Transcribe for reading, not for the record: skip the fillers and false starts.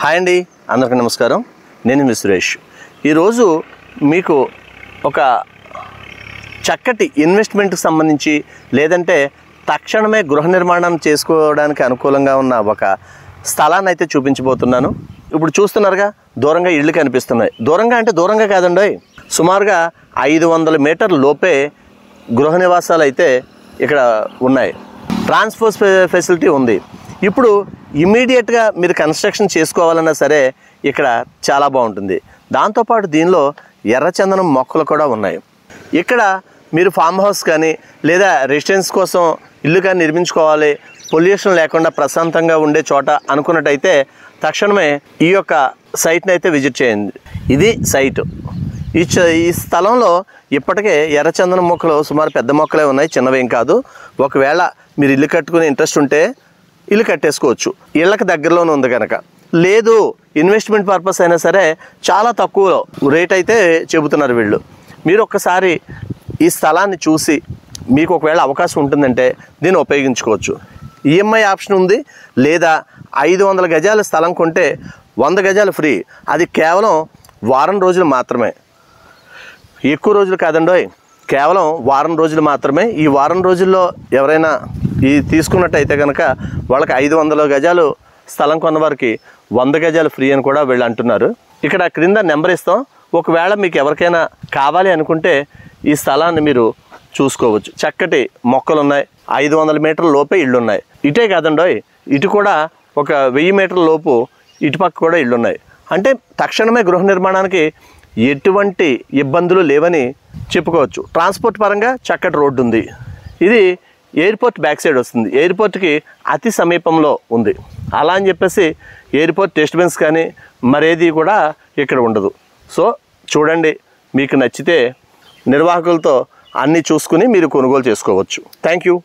Hi అండి, అందరికీ నమస్కారం. నేను మీ సురేష్. ఈరోజు మీకు ఒక చక్కటి ఇన్వెస్ట్మెంట్కి సంబంధించి లేదంటే తక్షణమే గృహ నిర్మాణం చేసుకోవడానికి అనుకూలంగా ఉన్న ఒక స్థలాన్ని అయితే చూపించబోతున్నాను. ఇప్పుడు చూస్తున్నారుగా, దూరంగా ఇళ్ళు కనిపిస్తున్నాయి. దూరంగా అంటే దూరంగా కాదండి, సుమారుగా 500 మీటర్ల లోపే గృహ నివాసాలు అయితే ఇక్కడ ఉన్నాయి. ట్రాన్స్పోర్ట్ ఫెసిలిటీ ఉంది. ఇప్పుడు ఇమీడియట్గా మీరు కన్స్ట్రక్షన్ చేసుకోవాలన్నా సరే ఇక్కడ చాలా బాగుంటుంది. దాంతోపాటు దీనిలో ఎర్రచందనం మొక్కలు కూడా ఉన్నాయి. ఇక్కడ మీరు ఫామ్ హౌస్ కానీ లేదా రెసిడెన్స్ కోసం ఇల్లు కానీ నిర్మించుకోవాలి, పొల్యూషన్ లేకుండా ప్రశాంతంగా ఉండే చోట అనుకున్నట్టయితే తక్షణమే ఈ యొక్క సైట్ని అయితే విజిట్ చేయండి. ఇది సైటు. ఈ స్థలంలో ఇప్పటికే ఎర్రచందనం మొక్కలు సుమారు పెద్ద మొక్కలే ఉన్నాయి, చిన్నవేం కాదు. ఒకవేళ మీరు ఇల్లు కట్టుకునే ఇంట్రెస్ట్ ఉంటే ఇల్లు కట్టేసుకోవచ్చు, ఇళ్ళకి దగ్గరలోనే ఉంది కనుక. లేదు ఇన్వెస్ట్మెంట్ పర్పస్ అయినా సరే చాలా తక్కువ రేట్ అయితే చెబుతున్నారు వీళ్ళు. మీరు ఒక్కసారి ఈ స్థలాన్ని చూసి మీకు ఒకవేళ అవకాశం ఉంటుందంటే దీన్ని ఉపయోగించుకోవచ్చు. ఈఎంఐ ఆప్షన్ ఉంది. లేదా 500 గజాల స్థలం కొంటే 100 గజాలు ఫ్రీ. అది కేవలం వారం రోజులు మాత్రమే, ఎక్కువ రోజులు కాదండోయ్, కేవలం వారం రోజులు మాత్రమే. ఈ వారం రోజుల్లో ఎవరైనా ఇది తీసుకున్నట్టయితే కనుక వాళ్ళకి 500 గజాలు స్థలం కొన్న వారికి 100 గజాలు ఫ్రీ అని కూడా వీళ్ళు అంటున్నారు. ఇక్కడ క్రింద నెంబర్ ఇస్తాం. ఒకవేళ మీకు ఎవరికైనా కావాలి అనుకుంటే ఈ స్థలాన్ని మీరు చూసుకోవచ్చు. చక్కటి మొక్కలు ఉన్నాయి, 500 మీటర్ల లోపే ఇళ్ళు ఉన్నాయి. ఇటే కాదండోయ్, ఇటు కూడా ఒక 1000 మీటర్ల లోపు ఇటుపక్క కూడా ఇళ్ళు ఉన్నాయి. అంటే తక్షణమే గృహ నిర్మాణానికి ఎటువంటి ఇబ్బందులు లేవని చెప్పుకోవచ్చు. ట్రాన్స్పోర్ట్ పరంగా చక్కటి రోడ్డు ఉంది. ఇది ఎయిర్పోర్ట్ బ్యాక్ సైడ్ వస్తుంది. ఎయిర్పోర్ట్కి అతి సమీపంలో ఉంది. అలా అని చెప్పేసి ఎయిర్పోర్ట్ డిస్టర్బెన్స్ కానీ మరేది కూడా ఇక్కడ ఉండదు. సో చూడండి, మీకు నచ్చితే నిర్వాహకులతో అన్నీ చూసుకుని మీరు కొనుగోలు చేసుకోవచ్చు. Thank you.